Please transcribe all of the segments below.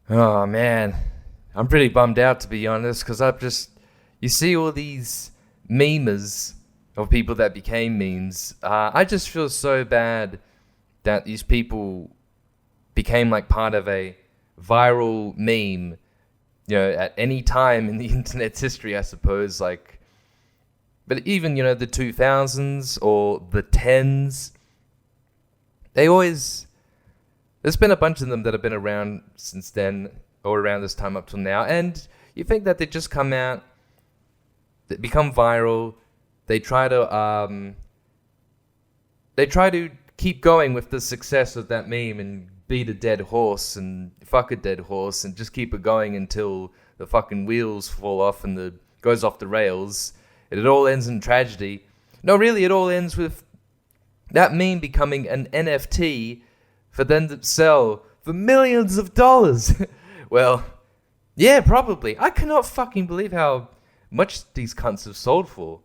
Oh man, I'm pretty bummed out to be honest, because you see all these memers of people that became memes. I just feel so bad that these people became like part of a viral meme, at any time in the internet's history, I suppose. Like, but even the 2000s or the tens, they always there's been a bunch of them that have been around since then, or around this time up till now, and you think that they just come out, they become viral, they try to keep going with the success of that meme and beat a dead horse and fuck a dead horse and just keep it going until the fucking wheels fall off and the goes off the rails, and it all ends in tragedy. No, really, it all ends with that meme becoming an NFT for them to sell for millions of dollars. Well, yeah, probably. I cannot fucking believe how much these cunts have sold for.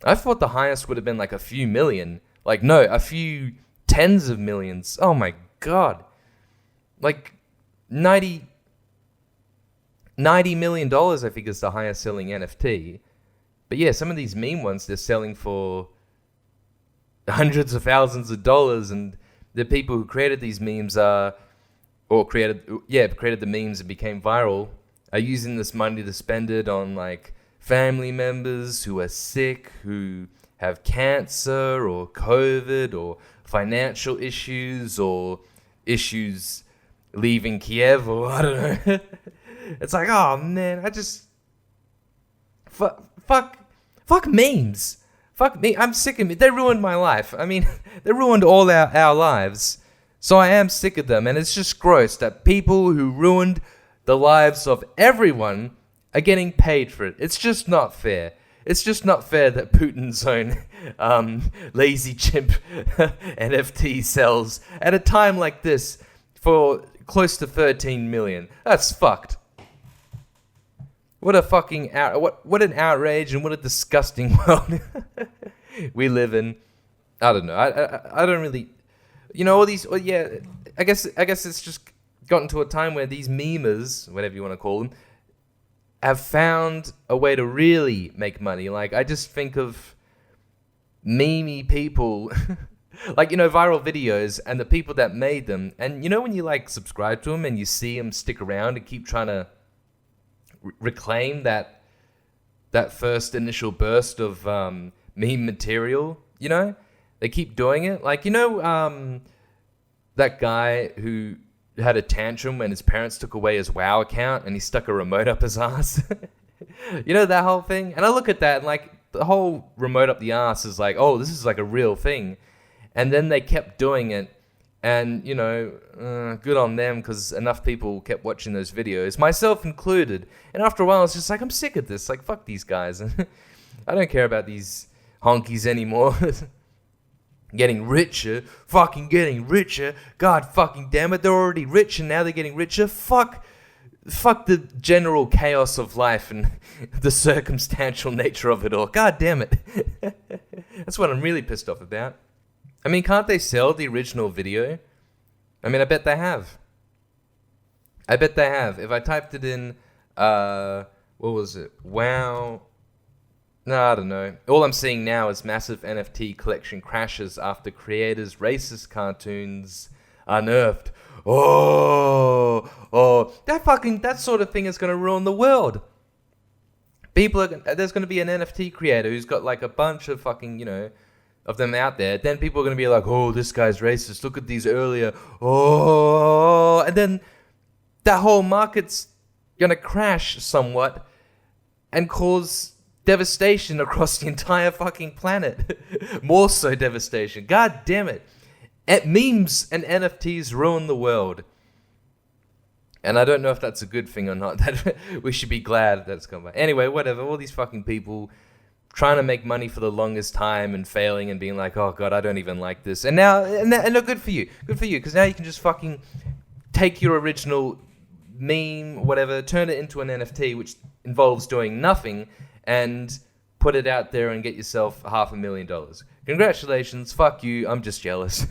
I thought the highest would have been like a few million. Like, no, a few tens of millions. Oh my god. Like, $90 million, I think, is the highest selling NFT. But yeah, some of these meme ones, they're selling for hundreds of thousands of dollars, and the people who created these memes created the memes and became viral, are using this money to spend it on like family members who are sick, who have cancer or COVID or financial issues or issues leaving Kiev, or I don't know. It's like, oh man, fuck memes. Fuck me, I'm sick of me. They ruined my life. I mean, they ruined all our lives. So I am sick of them, and it's just gross that people who ruined the lives of everyone are getting paid for it. It's just not fair. It's just not fair that Putin's own lazy chimp NFT sells at a time like this for close to 13 million. That's fucked. What a fucking what an outrage, and what a disgusting world we live in. I don't know. I don't really, all these. Well, yeah, I guess it's just gotten to a time where these memers, whatever you want to call them, have found a way to really make money. Like, I just think of memey people, like, viral videos and the people that made them, and when you like subscribe to them and you see them stick around and keep trying to reclaim that first initial burst of meme material, they keep doing it. Like, that guy who had a tantrum when his parents took away his WoW account and he stuck a remote up his ass. That whole thing. And I look at that and like, the whole remote up the ass is like, oh, this is like a real thing. And then they kept doing it. And, good on them, because enough people kept watching those videos, myself included. And after a while, it's just like, I'm sick of this. Like, fuck these guys. I don't care about these honkies anymore. Getting richer. Fucking getting richer. God fucking damn it. They're already rich, and now they're getting richer. Fuck the general chaos of life and the circumstantial nature of it all. God damn it. That's what I'm really pissed off about. I mean, can't they sell the original video? I mean, I bet they have. If I typed it in, what was it? Wow. No, I don't know. All I'm seeing now is massive NFT collection crashes after creators' racist cartoons unearthed. Oh, that sort of thing is going to ruin the world. There's going to be an NFT creator who's got like a bunch of fucking, of them out there. Then people are going to be like, oh, this guy's racist. Look at these earlier. Oh, and then that whole market's going to crash somewhat and cause devastation across the entire fucking planet. More so devastation. God damn it. Memes and NFTs ruin the world. And I don't know if that's a good thing or not. We should be glad that's come by. Anyway, whatever. All these fucking people trying to make money for the longest time and failing and being like, oh god, I don't even like this. And now, no, good for you, because now you can just fucking take your original meme, whatever, turn it into an NFT, which involves doing nothing, and put it out there and get yourself $500,000. Congratulations, fuck you, I'm just jealous.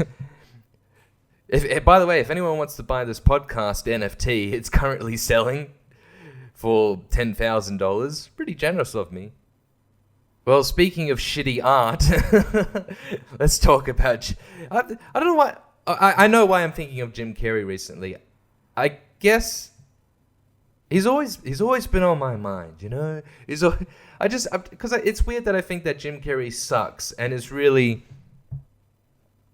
By the way, if anyone wants to buy this podcast NFT, it's currently selling for $10,000. Pretty generous of me. Well, speaking of shitty art, let's talk about... I don't know why... I know why I'm thinking of Jim Carrey recently. I guess he's always been on my mind, you know? Because it's weird that I think that Jim Carrey sucks and is really...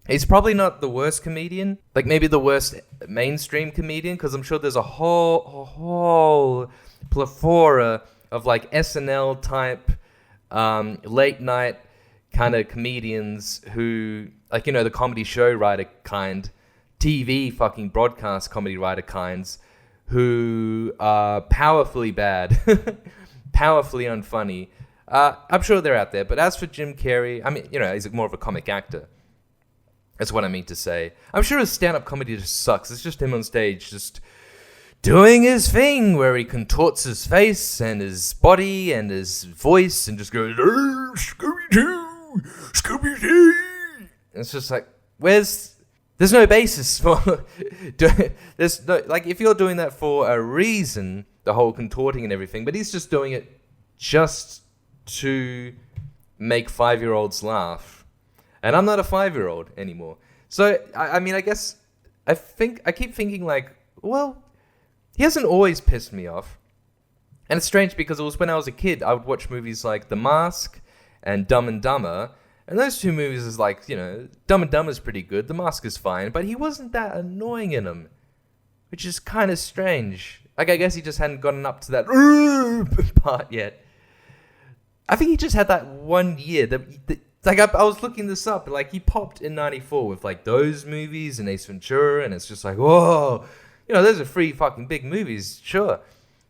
He's probably not the worst comedian, like maybe the worst mainstream comedian, because I'm sure there's a whole plethora of like SNL type late night kind of comedians who, like, you know, the comedy show writer kind, TV fucking broadcast comedy writer kinds, who are powerfully bad, powerfully unfunny. I'm sure they're out there, but as for Jim Carrey, I mean, you know, he's more of a comic actor. That's what I mean to say. I'm sure his stand-up comedy just sucks. It's just him on stage just doing his thing where he contorts his face and his body and his voice and just goes, Scooby-Doo, Scooby-Doo. It's just like, there's no basis for... there's no, like, if you're doing that for a reason, the whole contorting and everything, but he's just doing it just to make 5-year-olds laugh. And I'm not a 5-year-old anymore. So, I mean, I guess, I keep thinking like, well, he hasn't always pissed me off. And it's strange because it was when I was a kid, I would watch movies like The Mask and Dumb and Dumber. And those two movies is like, you know, Dumb and Dumber is pretty good. The Mask is fine. But he wasn't that annoying in them, which is kind of strange. Like, I guess he just hadn't gotten up to that part yet. I think he just had that one year like, I was looking this up, like, he popped in 94 with, like, those movies and Ace Ventura, and it's just like, whoa, you know, those are 3 fucking big movies, sure.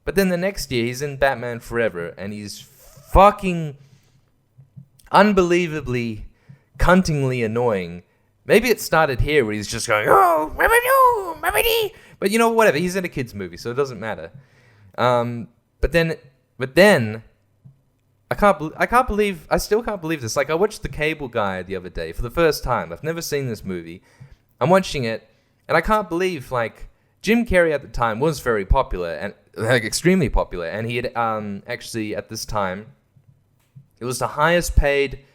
But then the next year, he's in Batman Forever, and he's fucking unbelievably, cuntingly annoying. Maybe it started here, where he's just going, oh, but, you know, whatever, he's in a kid's movie, so it doesn't matter. But then... I still can't believe this. Like, I watched The Cable Guy the other day for the first time. I've never seen this movie. I'm watching it, and I can't believe, like, Jim Carrey at the time was very popular, and, like, extremely popular, and he had, actually, at this time, it was the highest paid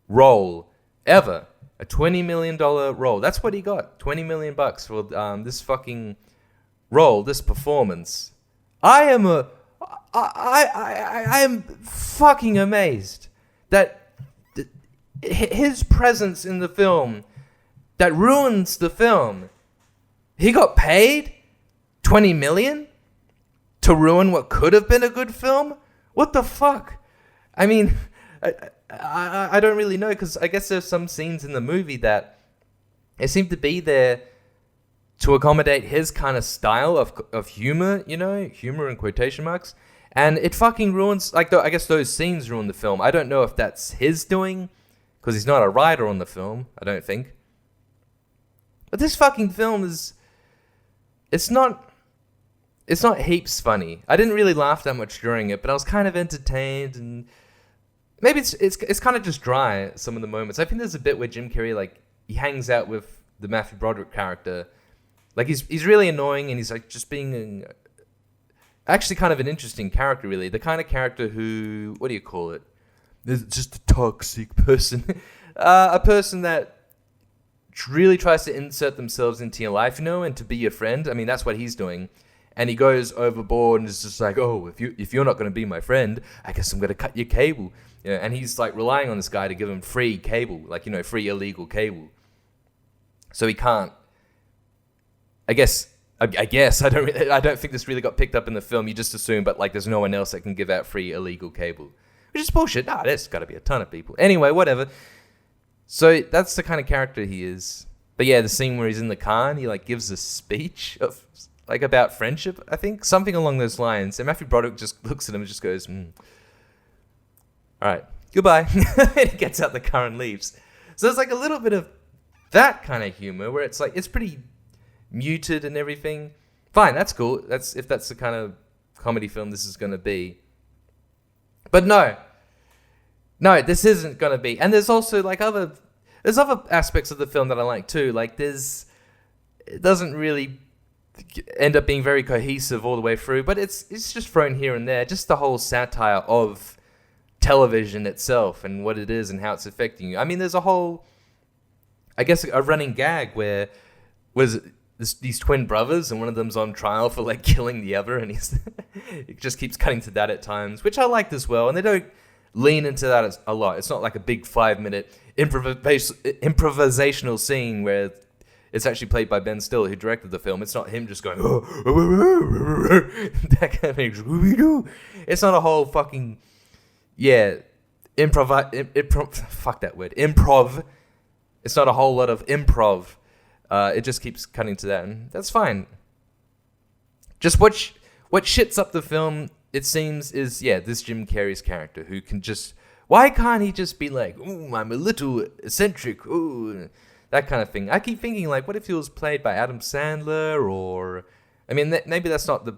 role ever. A $20 million role. That's what he got. $20 million for, this fucking role, this performance. I am fucking amazed that his presence in the film that ruins the film. He got paid $20 million to ruin what could have been a good film? What the fuck? I mean, I don't really know, because I guess there's some scenes in the movie that it seemed to be there to accommodate his kind of style of humor, you know, humor in quotation marks. And it fucking ruins, like, I guess those scenes ruin the film. I don't know if that's his doing, because he's not a writer on the film, I don't think. But this fucking film it's not heaps funny. I didn't really laugh that much during it, but I was kind of entertained, and maybe it's kind of just dry, some of the moments. I think there's a bit where Jim Carrey, like, he hangs out with the Matthew Broderick character. Like, he's really annoying, and he's, like, just being... actually kind of an interesting character, really. The kind of character who, what do you call it? Just a toxic person. A person that really tries to insert themselves into your life, you know, and to be your friend. I mean, that's what he's doing. And he goes overboard and is just like, oh, if you're not going to be my friend, I guess I'm going to cut your cable. You know, and he's like relying on this guy to give him free cable, like, you know, free illegal cable. So he can't, I guess I don't think this really got picked up in the film. You just assume, but like, there's no one else that can give out free illegal cable, which is bullshit. Nah, there's got to be a ton of people. Anyway, whatever. So that's the kind of character he is. But yeah, the scene where he's in the car and he like gives a speech of like about friendship, I think, something along those lines. And Matthew Broderick just looks at him and just goes, all right, goodbye. And he gets out the car and leaves. So there's like a little bit of that kind of humor where it's like, it's pretty muted and everything. Fine, that's cool. That's if that's the kind of comedy film this is going to be. But no, this isn't going to be. And there's also like other aspects of the film that I like too. Like there's it doesn't really end up being very cohesive all the way through, but it's just thrown here and there. Just the whole satire of television itself and what it is and how it's affecting you. I mean, there's a whole, I guess, a running gag where these twin brothers, and one of them's on trial for like killing the other, and it just keeps cutting to that at times, which I liked as well. And they don't lean into that a lot. It's not like a big 5-minute improvisational scene where it's actually played by Ben Stiller, who directed the film. It's not him just going, that kind of makes Scooby-Doo. It's not a whole fucking, fuck that word, improv. It's not a whole lot of improv. It just keeps cutting to that, and that's fine. Just what shits up the film, it seems, is, this Jim Carrey's character, who can just, why can't he just be like, ooh, I'm a little eccentric, ooh, that kind of thing. I keep thinking, like, what if he was played by Adam Sandler, or, I mean, maybe that's not the,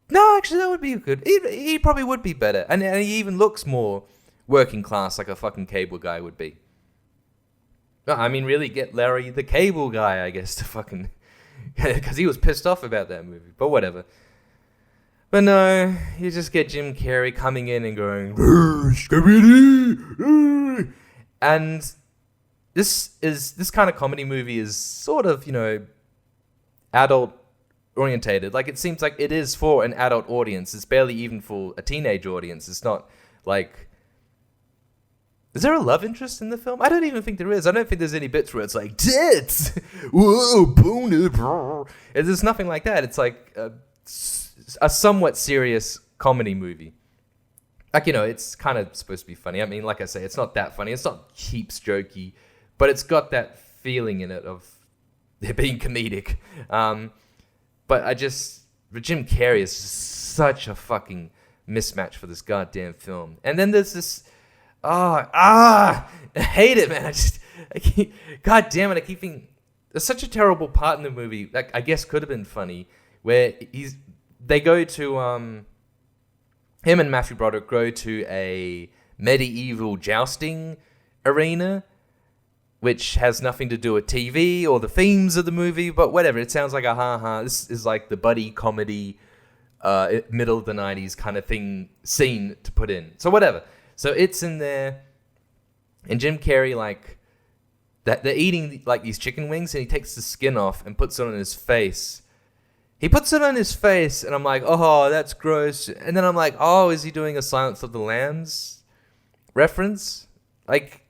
no, actually, that would be good. He probably would be better, and he even looks more working class, like a fucking cable guy would be. I mean, really get Larry the Cable Guy, I guess, to fucking, because he was pissed off about that movie, but whatever. But no, you just get Jim Carrey coming in and going, and this kind of comedy movie is sort of, adult orientated. Like, it seems like it is for an adult audience. It's barely even for a teenage audience. It's not like, is there a love interest in the film? I don't even think there is. I don't think there's any bits where it's like, tits, whoa, boner. There's nothing like that. It's like a somewhat serious comedy movie. Like, it's kind of supposed to be funny. I mean, like I say, it's not that funny. It's not heaps jokey, but it's got that feeling in it of it being comedic. But Jim Carrey is such a fucking mismatch for this goddamn film. And then there's this, I hate it, man. God damn it, I keep thinking, there's such a terrible part in the movie that I guess could have been funny, where they go to, him and Matthew Broderick go to a medieval jousting arena, which has nothing to do with TV or the themes of the movie, but whatever, it sounds like this is like the buddy comedy, middle of the 90s kind of scene to put in. So whatever. So it's in there, and Jim Carrey, like, that they're eating like these chicken wings, and he takes the skin off and puts it on his face. He puts it on his face, and I'm like, oh, that's gross. And then I'm like, oh, is he doing a Silence of the Lambs reference? Like,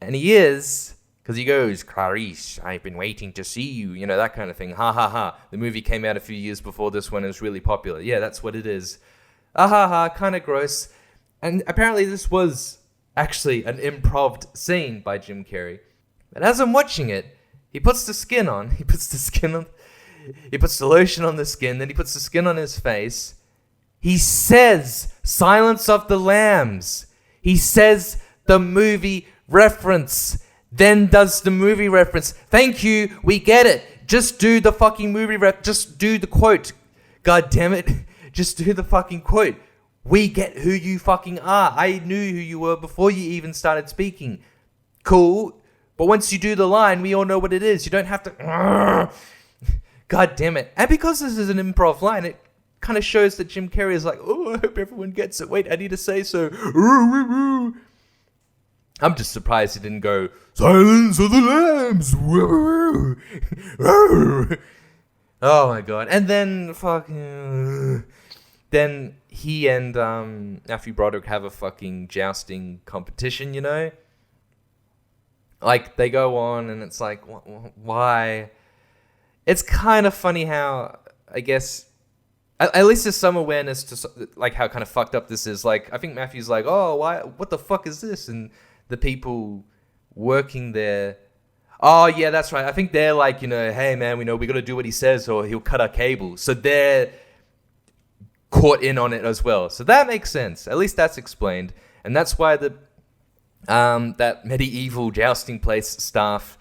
and he is, because he goes, Clarice, I've been waiting to see you, that kind of thing. Ha ha ha. The movie came out a few years before this one, and it's really popular. Yeah, that's what it is. Ah ha ha, kind of gross. And apparently this was actually an improv scene by Jim Carrey. But as I'm watching it, he puts the skin on. He puts the lotion on the skin. Then he puts the skin on his face. He says Silence of the Lambs. He says the movie reference. Then does the movie reference. Thank you. We get it. Just do the fucking movie just do the quote. God damn it. Just do the fucking quote. We get who you fucking are. I knew who you were before you even started speaking. Cool. But once you do the line, we all know what it is. You don't have to... God damn it. And because this is an improv line, it kind of shows that Jim Carrey is like, oh, I hope everyone gets it. Wait, I need to say so. I'm just surprised he didn't go, Silence of the Lambs. Oh my god. And then fucking... Then he and Matthew Broderick have a fucking jousting competition, Like, they go on, and it's like, why? It's kind of funny how, I guess, at least there's some awareness to, like, how kind of fucked up this is. Like, I think Matthew's like, oh, why? What the fuck is this? And the people working there, oh, yeah, that's right. I think they're like, hey, man, we got to do what he says or he'll cut our cable. So they're caught in on it as well. So that makes sense. At least that's explained. And that's why that medieval jousting place staff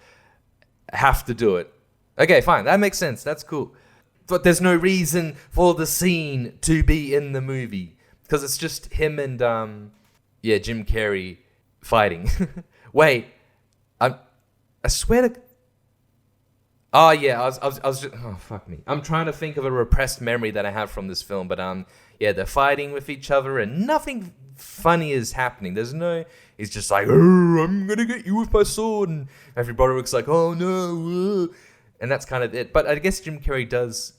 have to do it. Okay, fine. That makes sense. That's cool. But there's no reason for the scene to be in the movie. Because it's just him and, Jim Carrey fighting. Wait. I swear to... Oh yeah, I was just, oh fuck me. I'm trying to think of a repressed memory that I have from this film, but yeah, they're fighting with each other and nothing funny is happening. There's no, he's just like, oh, I'm gonna get you with my sword, and everybody looks like, oh no, and that's kind of it. But I guess Jim Carrey does.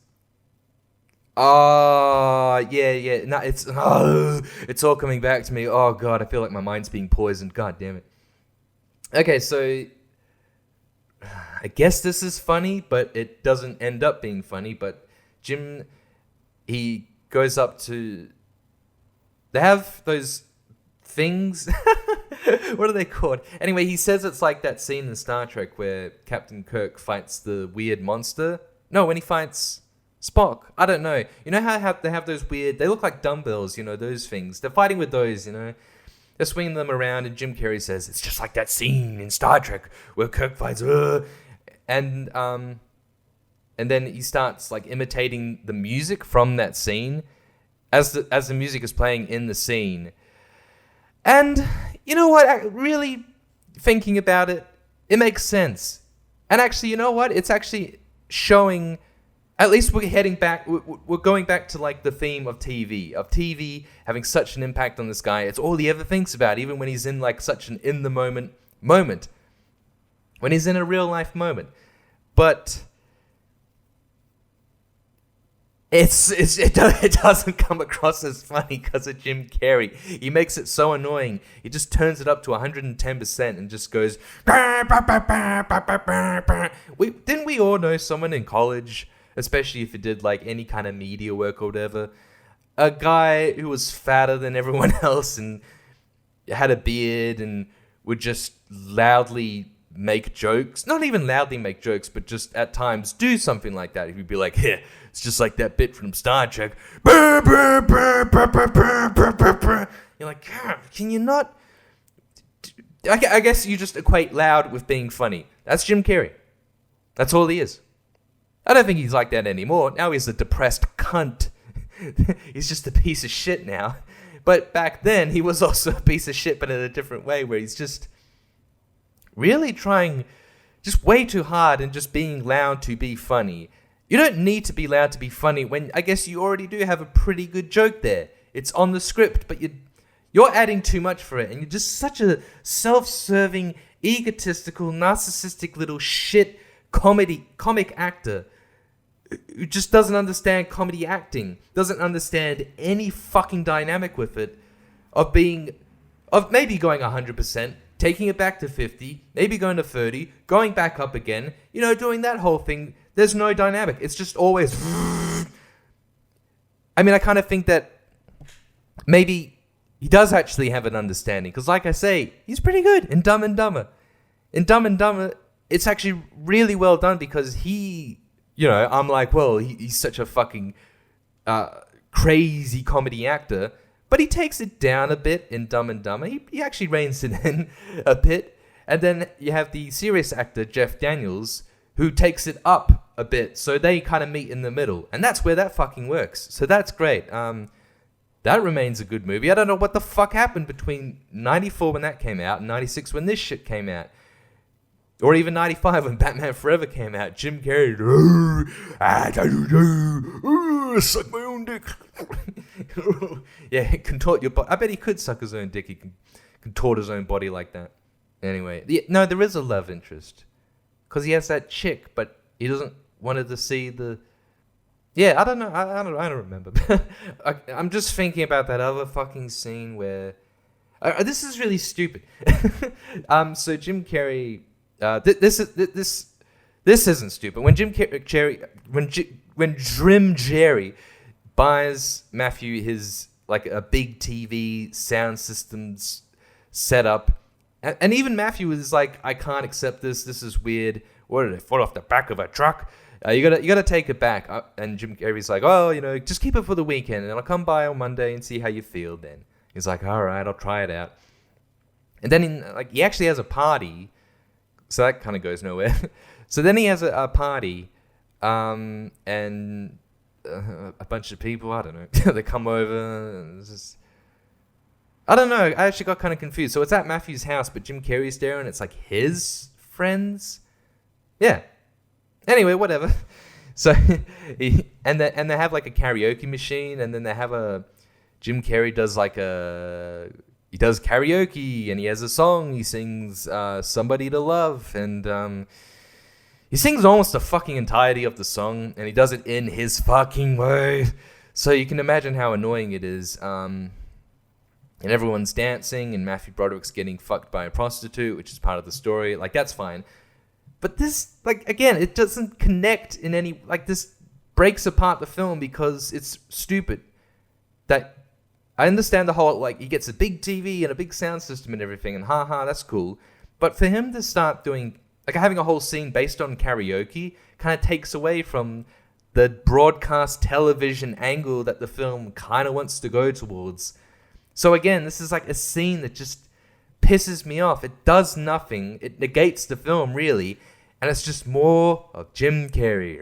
Oh yeah. No, it's all coming back to me. Oh god, I feel like my mind's being poisoned. God damn it. Okay, so I guess this is funny, but it doesn't end up being funny. But Jim, he goes up to. They have those things. What are they called? Anyway, he says it's like that scene in Star Trek where Captain Kirk fights the weird monster. No, when he fights Spock. I don't know. You know how they have those weird. They look like dumbbells. You know those things. They're fighting with those. You know. They're swinging them around, and Jim Carrey says it's just like that scene in Star Trek where Kirk fights, and then he starts like imitating the music from that scene as the music is playing in the scene. And you know what? Really thinking about it, it makes sense. And actually, you know what? It's actually showing. At least we're heading back. We're going back to like the theme of TV having such an impact on this guy. It's all he ever thinks about, even when he's in like such an in the moment, when he's in a real life moment. But it doesn't come across as funny because of Jim Carrey. He makes it so annoying. He just turns it up to 110% and just goes. Didn't we all know someone in college? Especially if it did like any kind of media work or whatever. A guy who was fatter than everyone else and had a beard and would just loudly make jokes. Not even loudly make jokes, but just at times do something like that. He'd be like, yeah, it's just like that bit from Star Trek. You're like, God, can you not? I guess you just equate loud with being funny. That's Jim Carrey. That's all he is. I don't think he's like that anymore. Now he's a depressed cunt. He's just a piece of shit now. But back then, he was also a piece of shit, but in a different way, where he's just really trying just way too hard and just being loud to be funny. You don't need to be loud to be funny when I guess you already do have a pretty good joke there. It's on the script, but you're adding too much for it, and you're just such a self-serving, egotistical, narcissistic little shit comic actor who just doesn't understand comedy acting, doesn't understand any fucking dynamic with it, of maybe going 100%, taking it back to 50, maybe going to 30, going back up again, doing that whole thing. There's no dynamic. It's just always. I mean, I kind of think that maybe he does actually have an understanding, because like I say, he's pretty good in Dumb and Dumber. In Dumb and Dumber, it's actually really well done because he, I'm like, well, he's such a fucking crazy comedy actor, but he takes it down a bit in Dumb and Dumber. He actually reins it in a bit. And then you have the serious actor, Jeff Daniels, who takes it up a bit. So they kind of meet in the middle. And that's where that fucking works. So that's great. That remains a good movie. I don't know what the fuck happened between 94 when that came out and 96 when this shit came out. Or even 95 when Batman Forever came out. Jim Carrey, suck my own dick. Yeah, contort your body. I bet he could suck his own dick. He can contort his own body like that. Anyway, no, there is a love interest. Because he has that chick, but he doesn't want her to see the... Yeah, I don't know. I don't remember. I'm just thinking about that other fucking scene where... this is really stupid. So Jim Carrey... This isn't stupid. When Jim Jerry buys Matthew his like a big TV sound systems setup, and even Matthew is like, I can't accept this. This is weird. What did it fall off the back of a truck? You gotta take it back. And Jim Carrey's like, oh, just keep it for the weekend, and I'll come by on Monday and see how you feel. Then he's like, all right, I'll try it out. And then he actually has a party. So that kind of goes nowhere. So then he has a party, and a bunch of people, I don't know, they come over. And it's just, I don't know. I actually got kind of confused. So it's at Matthew's house, but Jim Carrey's there, and it's like his friends. Yeah. Anyway, whatever. So, and they have like a karaoke machine, and then they have Jim Carrey does he does karaoke, and he has a song. He sings "Somebody to Love," and he sings almost the fucking entirety of the song, and he does it in his fucking way. So you can imagine how annoying it is. And everyone's dancing, and Matthew Broderick's getting fucked by a prostitute, which is part of the story. Like, that's fine. But this, like, again, it doesn't connect in any... Like, this breaks apart the film because it's stupid. That... I understand the whole, like, he gets a big TV and a big sound system and everything, and haha, that's cool. But for him to start doing... Like, having a whole scene based on karaoke kind of takes away from the broadcast television angle that the film kind of wants to go towards. So again, this is like a scene that just pisses me off. It does nothing. It negates the film, really. And it's just more of Jim Carrey.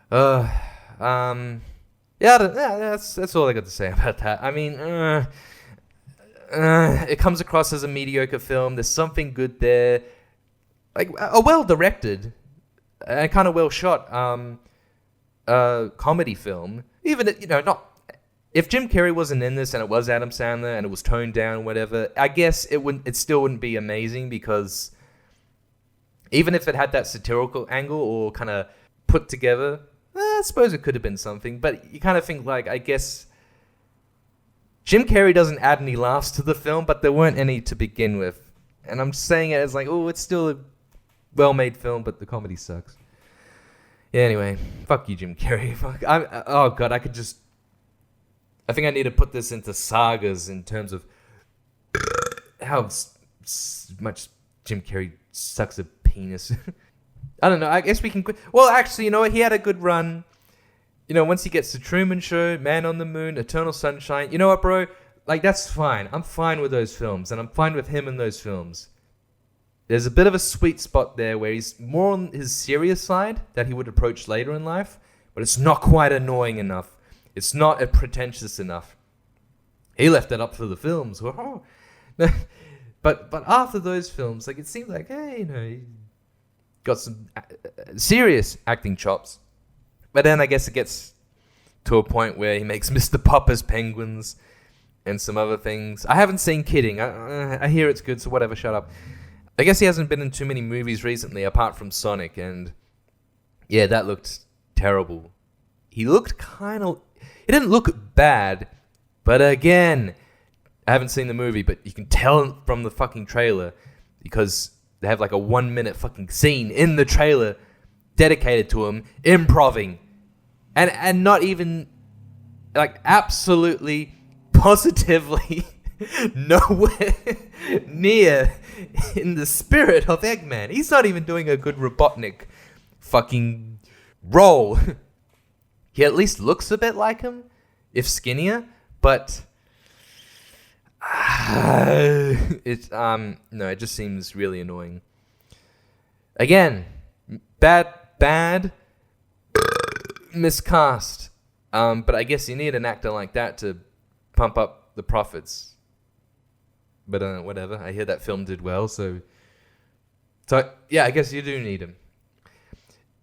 That's all I got to say about that. I mean, it comes across as a mediocre film. There's something good there. Like, a well-directed and kind of well-shot comedy film. Even, not... If Jim Carrey wasn't in this and it was Adam Sandler and it was toned down, whatever, I guess it still wouldn't be amazing, because even if it had that satirical angle or kind of put together, I suppose it could have been something. But you kind of think, like, I guess Jim Carrey doesn't add any laughs to the film, but there weren't any to begin with. And I'm saying it as like, oh, it's still a well-made film, but the comedy sucks. Yeah, anyway, fuck you, Jim Carrey. Fuck. Oh god, I think I need to put this into sagas in terms of how much Jim Carrey sucks a penis. I don't know. I guess we can quit. Well, actually, you know what? He had a good run. Once he gets to Truman Show, Man on the Moon, Eternal Sunshine. You know what, bro? Like, that's fine. I'm fine with those films, and I'm fine with him in those films. There's a bit of a sweet spot there where he's more on his serious side that he would approach later in life, but it's not quite annoying enough. It's not pretentious enough. He left it up for the films. But after those films, like, it seemed like, hey, he got some serious acting chops. But then I guess it gets to a point where he makes Mr. Popper's Penguins and some other things. I haven't seen Kidding. I hear it's good, so whatever, shut up. I guess he hasn't been in too many movies recently, apart from Sonic, and yeah, that looked terrible. He looked kind of... It didn't look bad, but again, I haven't seen the movie, but you can tell from the fucking trailer, because they have like a 1 minute fucking scene in the trailer dedicated to him improving, and not even, like, absolutely, positively nowhere near in the spirit of Eggman. He's not even doing a good Robotnik fucking role. He at least looks a bit like him, if skinnier, but it just seems really annoying. Again, bad miscast. But I guess you need an actor like that to pump up the profits. But whatever, I hear that film did well, so yeah, I guess you do need him.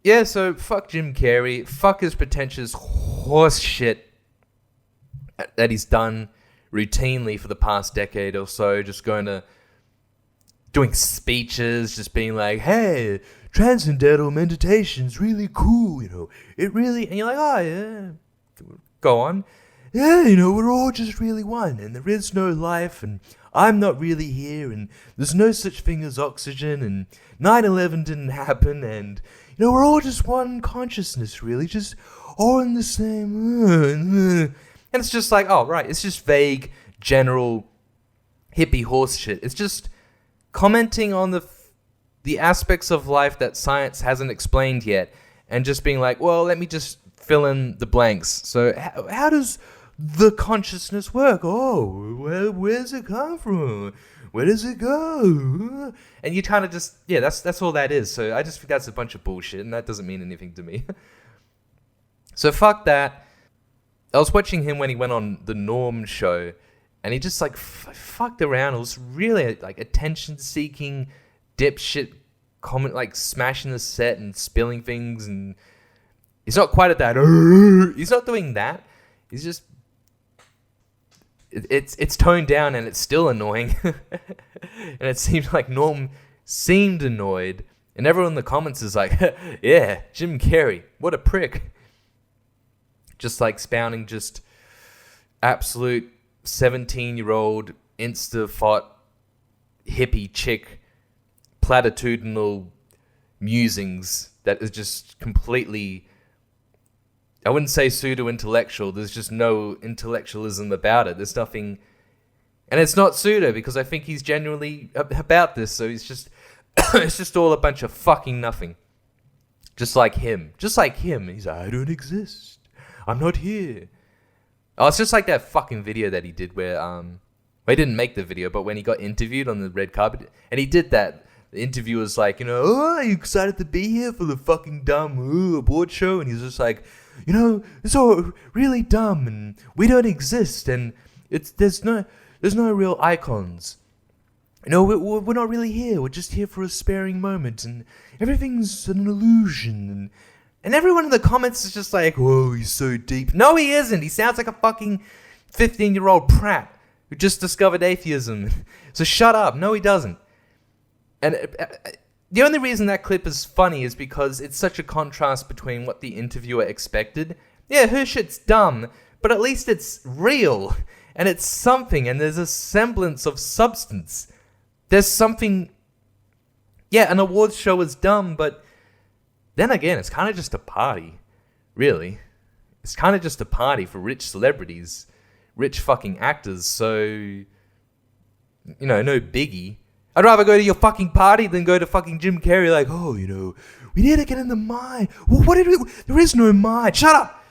Yeah, so fuck Jim Carrey. Fuck his pretentious horse shit that he's done routinely for the past decade or so. Just doing speeches, just being like, hey, transcendental meditation's really cool, It really... And you're like, oh, yeah. Go on. Yeah, we're all just really one, and there is no life, and I'm not really here, and there's no such thing as oxygen, and 9/11 didn't happen, and... we're all just one consciousness, really, just all in the same... And it's just like, oh, right, it's just vague, general, hippie horse shit. It's just commenting on the aspects of life that science hasn't explained yet, and just being like, well, let me just fill in the blanks. So how does the consciousness work? Oh, where's it come from? Where does it go? And you kind of just, yeah, that's all that is. So I just think that's a bunch of bullshit, and that doesn't mean anything to me. So fuck that. I was watching him when he went on the Norm show, and he just like fucked around. It was really like attention-seeking, dipshit comment, like smashing the set and spilling things, and he's not quite at that. He's not doing that. He's just it's toned down, and it's still annoying. And it seems like Norm seemed annoyed, and everyone in the comments is like, yeah, Jim Carrey, what a prick. Just like spouting just absolute 17-year-old insta-fought hippie chick platitudinal musings that is just completely, I wouldn't say pseudo-intellectual. There's just no intellectualism about it. There's nothing, and it's not pseudo because I think he's genuinely about this. So he's just, it's just all a bunch of fucking nothing. Just like him. He's like, I don't exist. I'm not here. Oh, it's just like that fucking video that he did where, well, he didn't make the video, but when he got interviewed on the red carpet, and he did that, the interviewer's like, oh, are you excited to be here for the fucking dumb award show? And he's just like, it's all really dumb, and we don't exist, and there's no real icons. We're not really here. We're just here for a sparing moment, and everything's an illusion. And everyone in the comments is just like, whoa, he's so deep. No, he isn't. He sounds like a fucking 15-year-old prat who just discovered atheism. So shut up. No, he doesn't. And the only reason that clip is funny is because it's such a contrast between what the interviewer expected. Yeah, her shit's dumb, but at least it's real. And it's something, and there's a semblance of substance. There's something. Yeah, an awards show is dumb, but then again, it's kind of just a party. Really. It's kind of just a party for rich celebrities, rich fucking actors, so, no biggie. I'd rather go to your fucking party than go to fucking Jim Carrey like, we need to get in the mind. Well, there is no mind. Shut up.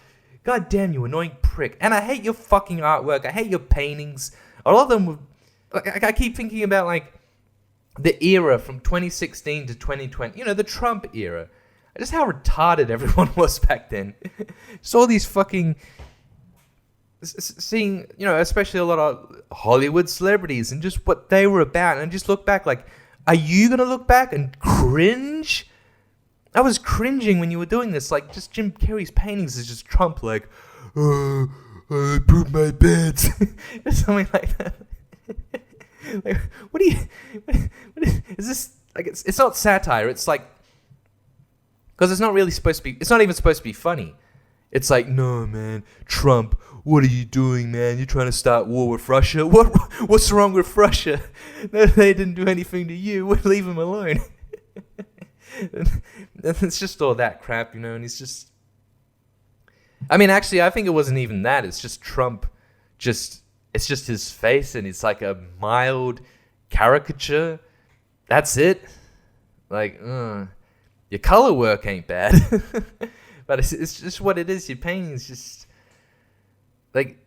God damn, you annoying prick. And I hate your fucking artwork. I hate your paintings. A lot of them, I keep thinking about, like, the era from 2016 to 2020. The Trump era. Just how retarded everyone was back then. Just all these fucking, seeing, especially a lot of Hollywood celebrities and just what they were about, and just look back like, are you going to look back and cringe? I was cringing when you were doing this. Like, just Jim Carrey's paintings is just Trump like, I pooped my pants. Or something like that. Like, what is this? Like, it's not satire. It's like, because it's not really supposed to be, it's not even supposed to be funny. It's like, no, man, Trump, what are you doing, man? You're trying to start war with Russia? What's wrong with Russia? No, they didn't do anything to you. Leave them alone. And it's just all that crap, and he's just, I mean, actually, I think it wasn't even that. It's just Trump, it's just his face, and it's like a mild caricature. That's it. Like, your color work ain't bad, but it's just what it is. Your painting is just like,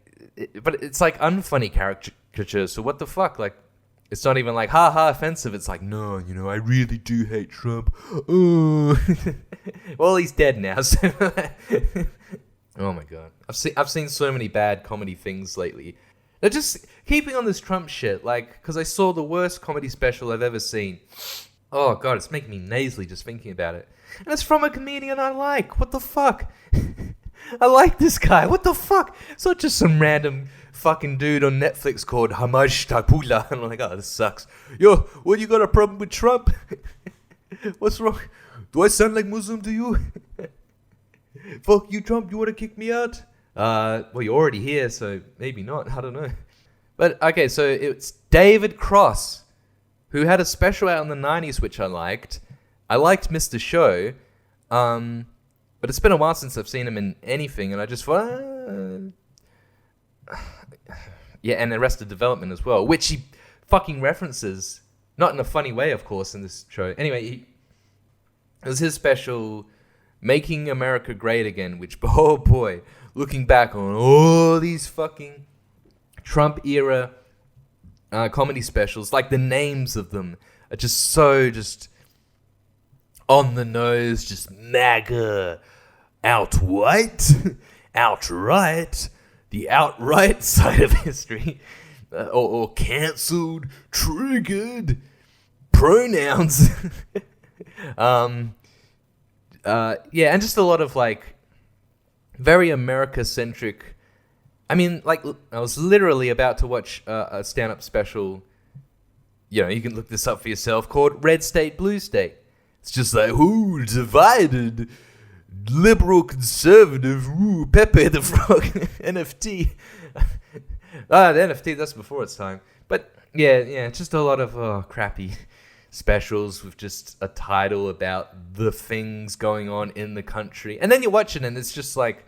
but it's like unfunny caricature. So what the fuck? Like, it's not even like ha offensive. It's like, no, I really do hate Trump. Oh, well, he's dead now. So oh my god, I've seen so many bad comedy things lately. Now, just keeping on this Trump shit, like, because I saw the worst comedy special I've ever seen. Oh, God, it's making me nasally just thinking about it. And it's from a comedian I like. What the fuck? I like this guy. What the fuck? It's not just some random fucking dude on Netflix called Hamaj Tapula. And I'm like, oh, this sucks. Yo, what, you got a problem with Trump? What's wrong? Do I sound like Muslim to you? Fuck you, Trump. You want to kick me out? Well, you're already here, so maybe not. I don't know. But, okay, so it's David Cross, who had a special out in the 90s, which I liked. I liked Mr. Show, but it's been a while since I've seen him in anything, and I just thought, yeah, and Arrested Development as well, which he fucking references, not in a funny way, of course, in this show. Anyway, it was his special, Making America Great Again, which, oh boy, looking back on all these fucking Trump-era comedy specials, like the names of them are just so on the nose, just MAGA, outright, the outright side of history, or cancelled, triggered, pronouns. Yeah, and just a lot of like very America-centric. I mean, like, I was literally about to watch a stand-up special. You know, you can look this up for yourself, called Red State, Blue State. It's just like, ooh, divided, liberal, conservative, ooh, Pepe the Frog, NFT. The NFT, that's before its time. But, yeah, just a lot of crappy specials with just a title about the things going on in the country. And then you watch it and it's just like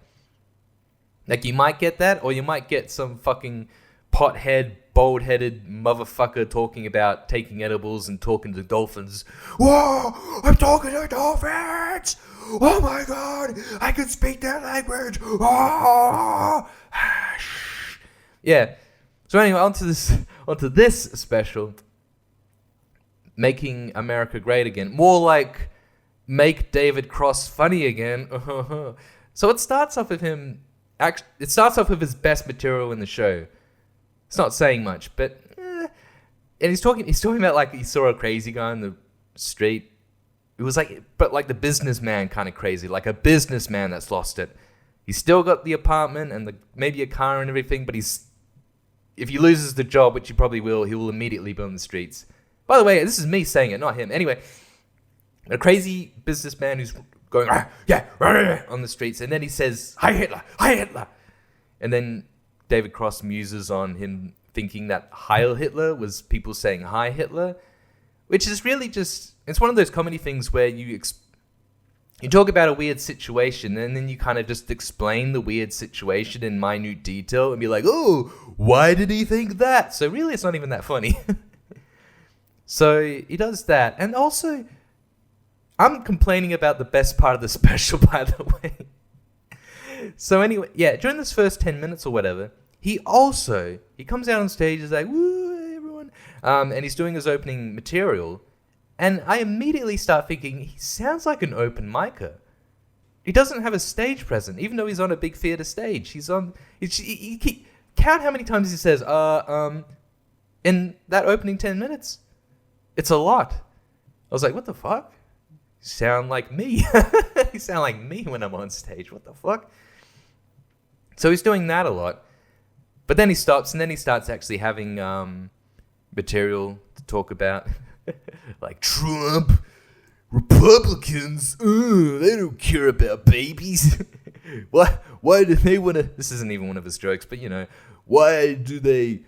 you might get that, or you might get some fucking pothead, bald-headed motherfucker talking about taking edibles and talking to dolphins. Whoa, I'm talking to dolphins! Oh my god, I can speak their language! Oh! Yeah. So anyway, onto this special. Making America Great Again. More like make David Cross funny again. So it starts off with him. It starts off with his best material in the show. It's not saying much, but and he's talking about like he saw a crazy guy on the street. It was like, but like the businessman kind of crazy, like a businessman that's lost it. He's still got the apartment and maybe a car and everything, but if he loses the job, which he probably will, he will immediately be on the streets. By the way, this is me saying it, not him. Anyway, a crazy businessman who's going, on the streets, and then he says, "Hi Hitler, Hi Hitler," and then David Cross muses on him thinking that Heil Hitler was people saying "Hi Hitler," which is really just, it's one of those comedy things where you talk about a weird situation and then you kind of just explain the weird situation in minute detail and be like, "Oh, why did he think that?" So really, it's not even that funny. So he does that. And also, I'm complaining about the best part of the special, by the way. So anyway, yeah, during this first 10 minutes or whatever, he comes out on stage, he's like, "Woo, everyone." And he's doing his opening material. And I immediately start thinking, he sounds like an open micer. He doesn't have a stage presence, even though he's on a big theater stage. Count how many times he says, in that opening 10 minutes. It's a lot. I was like, what the fuck? You sound like me. You sound like me when I'm on stage. What the fuck? So he's doing that a lot. But then he stops, and then he starts actually having material to talk about. Like Trump, Republicans, they don't care about babies. Why do they want to... This isn't even one of his jokes, but, you know, why do they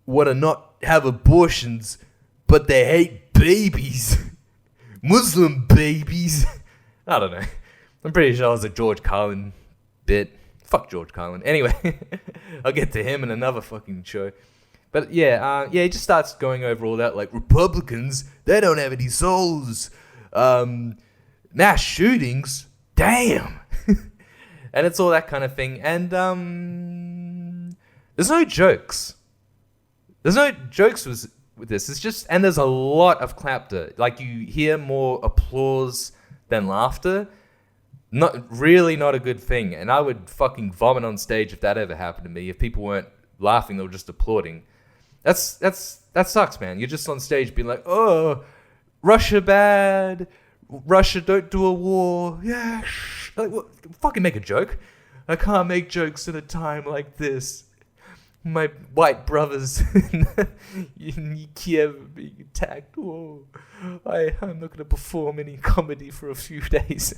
want to not have abortions, but they hate babies? Muslim babies. I don't know. I'm pretty sure it was a George Carlin bit. Fuck George Carlin. Anyway, I'll get to him in another fucking show. But yeah, he just starts going over all that, like, Republicans, they don't have any souls. Mass shootings, damn. And it's all that kind of thing. And there's no jokes. There's no jokes with this. It's just, and there's a lot of clapter. Like, you hear more applause than laughter. Not a good thing. And I would fucking vomit on stage if that ever happened to me. If people weren't laughing, they were just applauding. That sucks, man. You're just on stage being like, "Oh, Russia bad. Russia don't do a war. Yeah." Like, what? Fucking make a joke. I can't make jokes at a time like this. My white brothers in Kiev being attacked. Whoa. I'm not going to perform any comedy for a few days.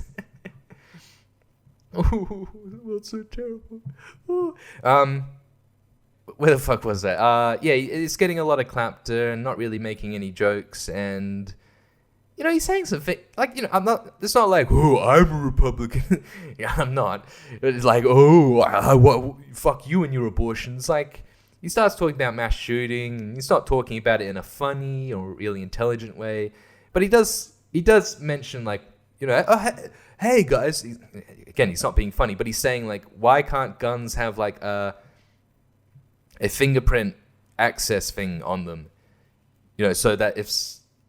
Oh, that's so terrible. Oh. Where the fuck was that? Yeah, it's getting a lot of clapter and not really making any jokes, and you know, he's saying something like, you know, I'm not. It's not like, "Oh, I'm a Republican." Yeah, I'm not. It's like, "Oh, fuck you and your abortions." Like, he starts talking about mass shooting. He's not talking about it in a funny or really intelligent way, but he does mention, like, you know, "Oh, hey guys." Again, he's not being funny, but he's saying, like, why can't guns have like a fingerprint access thing on them, you know, so that if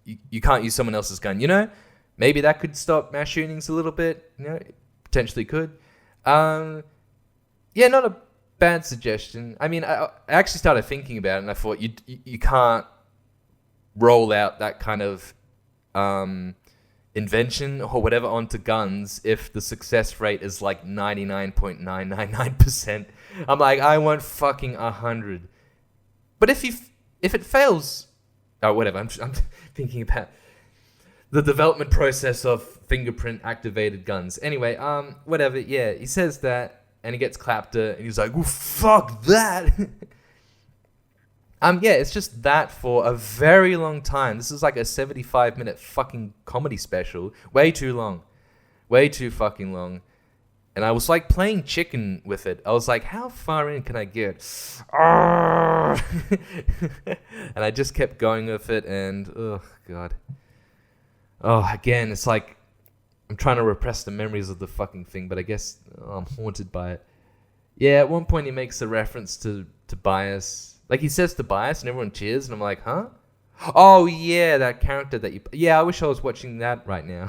you can't use someone else's gun, you know, maybe that could stop mass shootings a little bit, you know, it potentially could. Yeah, not a bad suggestion. I mean, I actually started thinking about it, and I thought you can't roll out that kind of invention or whatever onto guns if the success rate is like 99.999%. I'm like, I want fucking 100. But if it fails, oh whatever. I'm thinking about the development process of fingerprint activated guns. Anyway, whatever. Yeah, he says that, and he gets clapped, and he's like, "Well, fuck that." Yeah, it's just that for a very long time. This is like a 75-minute fucking comedy special. Way too long. Way too fucking long. And I was like playing chicken with it. I was like, how far in can I get? And I just kept going with it, and oh god. Oh, again, it's like I'm trying to repress the memories of the fucking thing, but I guess I'm haunted by it. Yeah, at one point he makes a reference to Tobias. Like, he says Tobias and everyone cheers, and I'm like, huh? Oh, yeah, that character that you... Yeah, I wish I was watching that right now.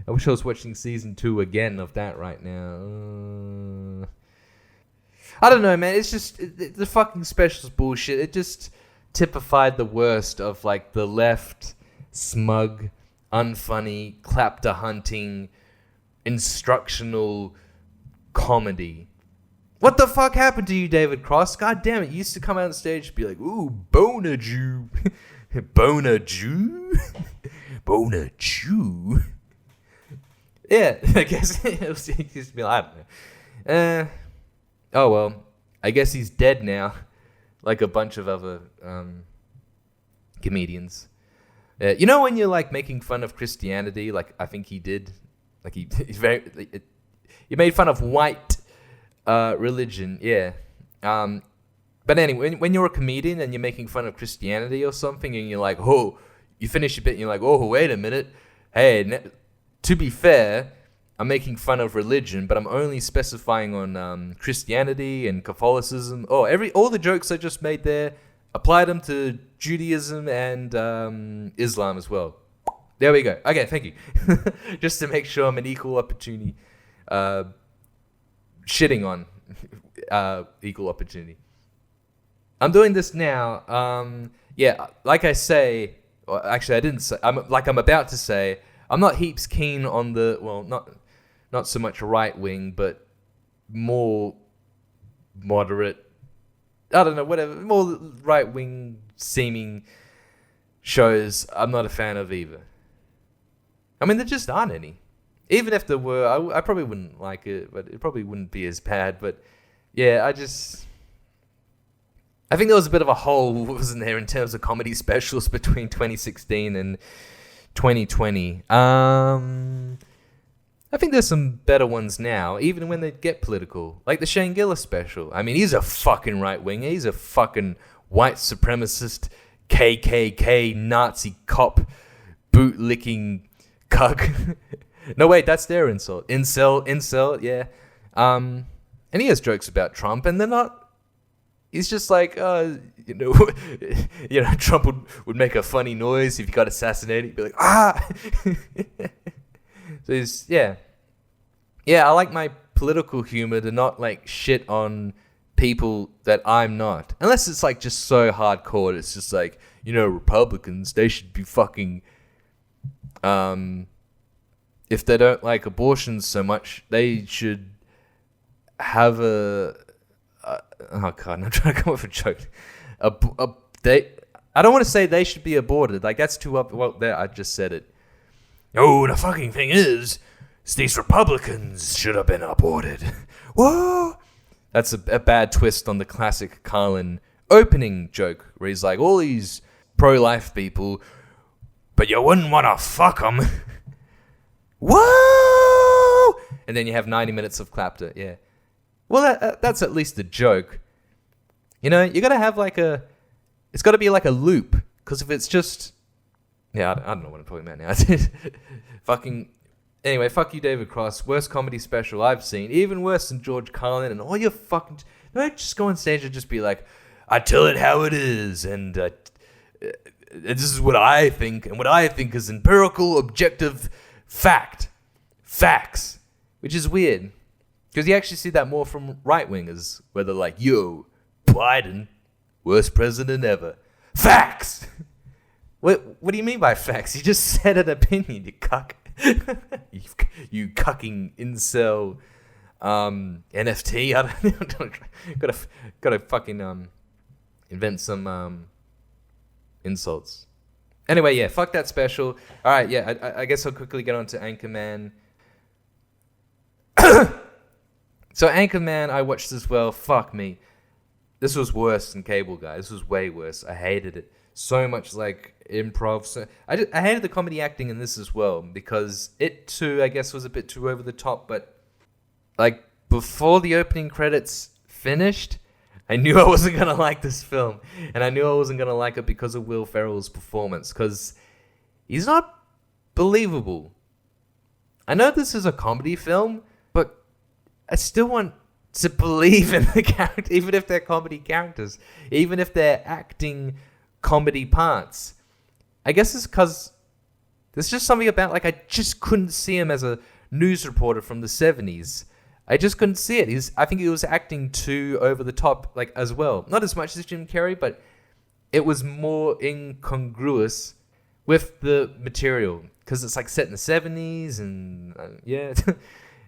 I wish I was watching season 2 again of that right now. I don't know, man. It's just... the fucking special's bullshit. It just typified the worst of, like, the left, smug, unfunny, clap-to-hunting, instructional comedy. What the fuck happened to you, David Cross? God damn it. You used to come out on stage and be like, ooh, boner Jew. Boner Jew? Boner Jew? Yeah, I guess it used to be like, I don't know. Oh, well, I guess he's dead now. Like a bunch of other comedians. You know when you're like making fun of Christianity, like I think he did? Like he made fun of white religion, yeah. But anyway, when you're a comedian and you're making fun of Christianity or something, and you're like, oh, you finish your bit and you're like, oh, wait a minute. Hey, to be fair, I'm making fun of religion, but I'm only specifying on Christianity and Catholicism. Oh, all the jokes I just made there, apply them to Judaism and Islam as well. There we go. Okay, thank you. Just to make sure I'm an equal opportunity shitting on equal opportunity. I'm doing this now. Yeah, like I say, or actually I didn't say. I'm about to say. I'm not heaps keen on not so much right wing, but more moderate. I don't know, whatever. More right wing seeming shows. I'm not a fan of either. I mean, there just aren't any. Even if there were, I probably wouldn't like it, but it probably wouldn't be as bad. But yeah, I think there was a bit of a hole, wasn't there, in terms of comedy specials between 2016 and 2020. I think there's some better ones now, even when they get political. Like the Shane Gillis special. I mean, he's a fucking right-winger. He's a fucking white supremacist, KKK, Nazi cop, boot-licking cuck. No, wait, that's their insult. Incel, yeah. And he has jokes about Trump, and they're not... He's just like, Trump would make a funny noise if he got assassinated. He'd be like, ah! So he's, yeah. Yeah, I like my political humor to not, like, shit on people that I'm not. Unless it's, like, just so hardcore. It's just like, Republicans, they should be fucking... if they don't like abortions so much, they should have a... oh, God, I'm trying to come up with a joke. I don't want to say they should be aborted. Like, that's too up... Well, there, I just said it. Oh, the fucking thing is these Republicans should have been aborted. Whoa! That's a bad twist on the classic Carlin opening joke, where he's like, all these pro-life people, but you wouldn't want to fuck them. Whoa! And then you have 90 minutes of clapter, yeah. Well, that's at least a joke. You got to have it's got to be like a loop. Because if it's just... Yeah, I don't know what I'm talking about now. Anyway, fuck you, David Cross. Worst comedy special I've seen. Even worse than George Carlin and all your fucking... just go on stage and just be like, I tell it how it is, and this is what I think, and what I think is empirical, objective facts. Which is weird. Because you actually see that more from right-wingers, where they're like, yo, Biden, worst president ever. Facts! What do you mean by facts? You just said an opinion, you cuck. you cucking incel NFT. I don't know. Gotta fucking invent some insults. Anyway, yeah, fuck that special. All right, yeah, I guess I'll quickly get on to Anchorman. So Anchorman, I watched as well. Fuck me. This was worse than Cable Guy. This was way worse. I hated it. So much like improv. So I hated the comedy acting in this as well, because it too, I guess, was a bit too over the top. But like before the opening credits finished, I knew I wasn't going to like this film. And I knew I wasn't going to like it because of Will Ferrell's performance, because he's not believable. I know this is a comedy film, but I still want to believe in the character, even if they're comedy characters, even if they're acting comedy parts. I guess it's because there's just something about, like, I just couldn't see him as a news reporter from the 70s. I just couldn't see it. I think he was acting too over the top, like, as well. Not as much as Jim Carrey, but it was more incongruous with the material, because it's like set in the 70s, and yeah.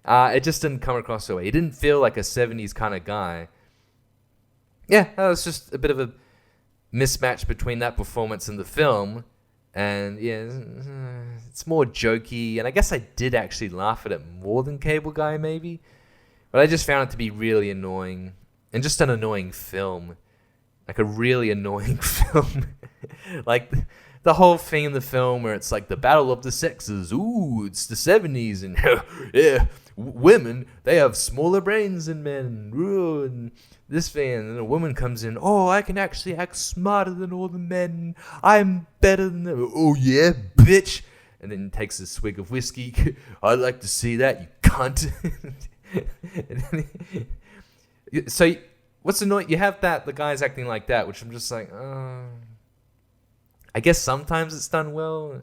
It just didn't come across that way. He didn't feel like a 70s kind of guy. Yeah, that was just a bit of a mismatch between that performance and the film. And yeah, it's more jokey. And I guess I did actually laugh at it more than Cable Guy, maybe. But I just found it to be really annoying. And just an annoying film. Like a really annoying film. Like the whole thing in the film where it's like the battle of the sexes. Ooh, it's the 70s. And yeah, women, they have smaller brains than men. Ooh, and this thing, and then a woman comes in. Oh, I can actually act smarter than all the men. I'm better than them. Oh yeah, bitch. And then takes a swig of whiskey. I'd like to see that, you cunt. So what's annoying? You have the guys acting like that, which I'm just like, I guess sometimes it's done well.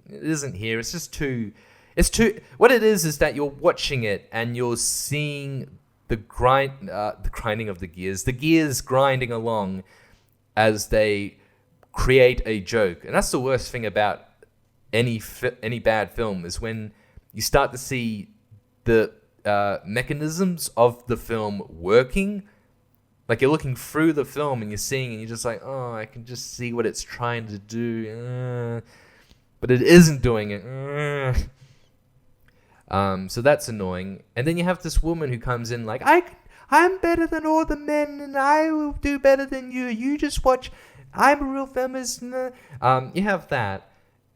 It isn't here. It's just too. It's too. What it is that you're watching it and you're seeing the grinding of the gears grinding along as they create a joke. And that's the worst thing about any bad film, is when you start to see the mechanisms of the film working. Like you're looking through the film and you're seeing, and you're just like, oh, I can just see what it's trying to do, but it isn't doing it. So that's annoying. And then you have this woman who comes in like, I'm better than all the men, and I will do better than you. You just watch. I'm a real feminist. You have that,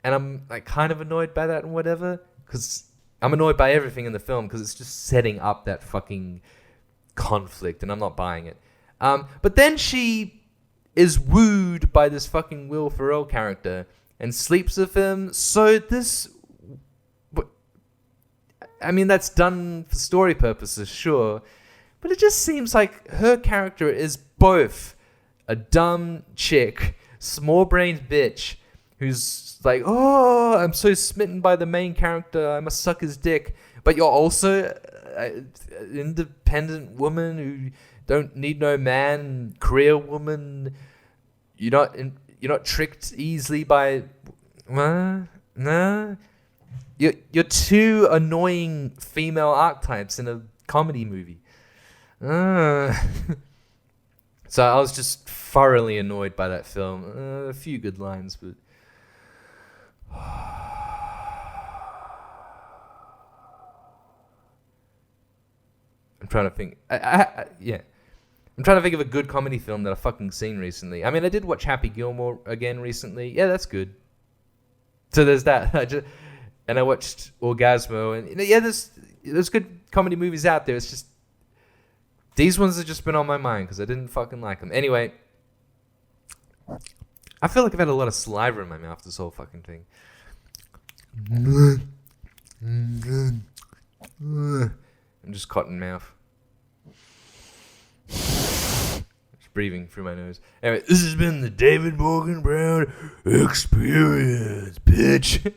and I'm like kind of annoyed by that and whatever, because I'm annoyed by everything in the film because it's just setting up that fucking conflict, and I'm not buying it. But then she is wooed by this fucking Will Ferrell character and sleeps with him. So this, I mean, that's done for story purposes, sure. But it just seems like her character is both a dumb chick, small-brained bitch, who's like, oh, I'm so smitten by the main character, I must suck his dick. But you're also an independent woman who don't need no man, career woman. You're not tricked easily by, no. You're two annoying female archetypes in a comedy movie. So I was just thoroughly annoyed by that film. A few good lines, but I'm trying to think. Yeah. I'm trying to think of a good comedy film that I've fucking seen recently. I mean, I did watch Happy Gilmore again recently. Yeah, that's good. So there's that. And I watched Orgasmo, and yeah, there's good comedy movies out there. It's just these ones have just been on my mind because I didn't fucking like them. Anyway, I feel like I've had a lot of saliva in my mouth this whole fucking thing. I'm just cotton mouth. Just breathing through my nose. Anyway, this has been the David Morgan Brown Experience, bitch.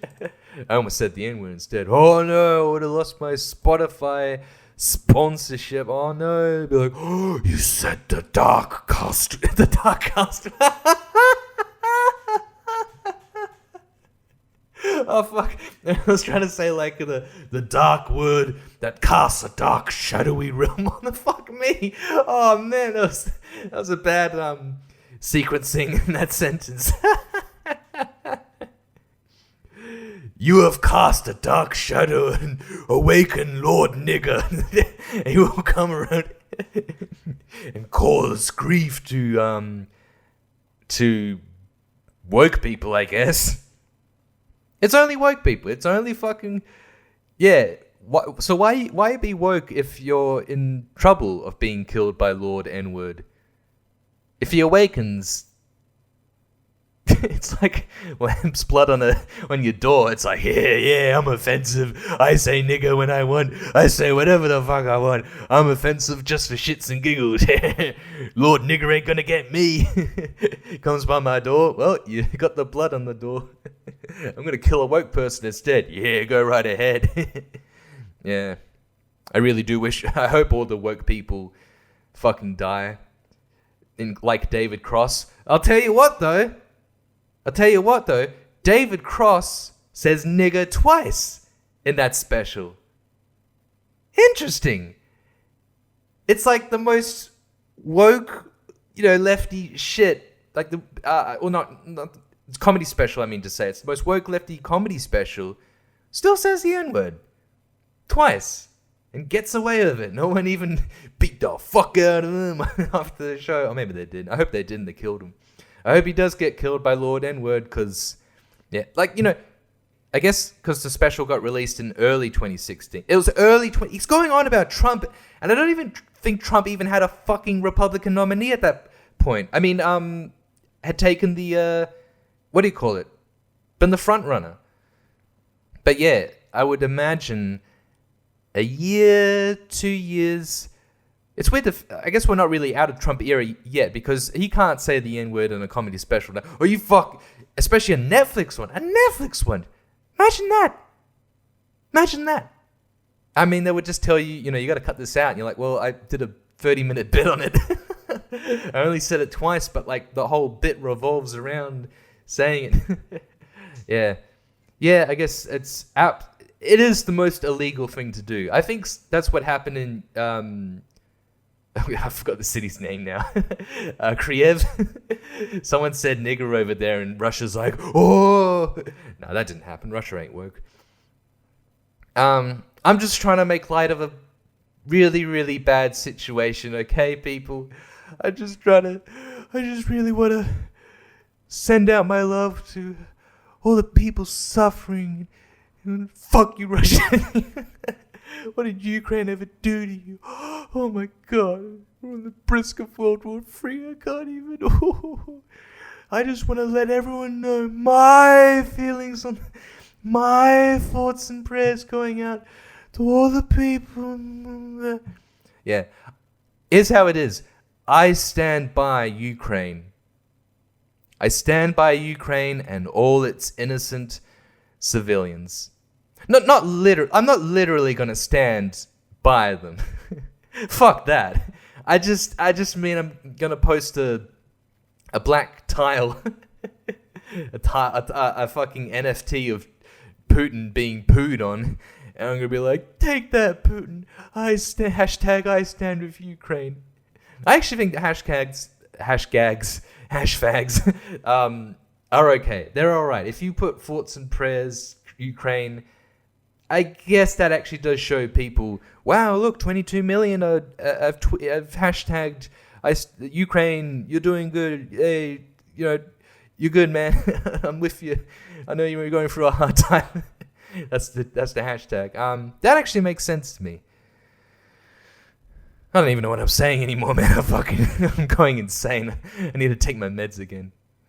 I almost said the N-word instead. Oh no, I would have lost my Spotify sponsorship. Oh no. Be like, oh, you said the dark cast. The dark cast. Oh, Oh fuck! I was trying to say like the dark word that casts a dark, shadowy realm on the fuck me. Oh man, that was a bad sequencing in that sentence. You have cast a dark shadow and awaken Lord Nigger. He will come around and cause grief to woke people, I guess. It's only woke people. It's only fucking yeah. So why be woke if you're in trouble of being killed by Lord N-word? If he awakens, it's like lamb's blood on your door. It's like, yeah, I'm offensive. I say nigger when I want. I say whatever the fuck I want. I'm offensive just for shits and giggles. Lord nigger ain't gonna get me. Comes by my door. Well, you got the blood on the door. I'm gonna kill a woke person instead. Yeah, go right ahead. Yeah. I really do wish. I hope all the woke people fucking die. Like David Cross. I'll tell you what though, David Cross says nigger twice in that special. Interesting. It's like the most woke, lefty shit. Like the, not it's comedy special, I mean to say. It's the most woke lefty comedy special. Still says the N-word. Twice. And gets away with it. No one even beat the fuck out of him after the show. Or maybe they didn't. I hope they didn't. They killed him. I hope he does get killed by Lord N-word because, yeah, I guess because the special got released in early 2016. It was he's going on about Trump, and I don't even think Trump even had a fucking Republican nominee at that point. I mean, had taken the, what do you call it? Been the front runner. But yeah, I would imagine a year, 2 years. It's weird. I guess we're not really out of Trump era yet because he can't say the N-word in a comedy special now. Or you fuck, especially a Netflix one. Imagine that. I mean, they would just tell you, you got to cut this out. And you're like, well, I did a 30-minute bit on it. I only said it twice, but like the whole bit revolves around saying it. Yeah. I guess it's out. It is the most illegal thing to do. I think that's what happened in. I forgot the city's name now. Kiev. Someone said nigger over there, and Russia's like, oh. No, that didn't happen. Russia ain't woke. I'm just trying to make light of a really, really bad situation, okay, people? I just really want to send out my love to all the people suffering. And fuck you, Russia. What did Ukraine ever do to you? Oh my God. We're on the brisk of World War III. I can't even. I just want to let everyone know my feelings on my thoughts and prayers going out to all the people. Yeah. Here's how it is. I stand by Ukraine. I stand by Ukraine and all its innocent civilians. Not literally. I'm not literally gonna stand by them. Fuck that. I just mean I'm gonna post a black tile, a fucking NFT of Putin being pooed on, and I'm gonna be like, take that, Putin. I stand with Ukraine. I actually think the hashtags are okay. They're all right. If you put thoughts and prayers Ukraine, I guess that actually does show people, wow, look, 22 million have hashtagged Ukraine, you're doing good. Hey, you're good, man. I'm with you. I know you were going through a hard time. That's the hashtag. That actually makes sense to me. I don't even know what I'm saying anymore, man. I'm going insane. I need to take my meds again.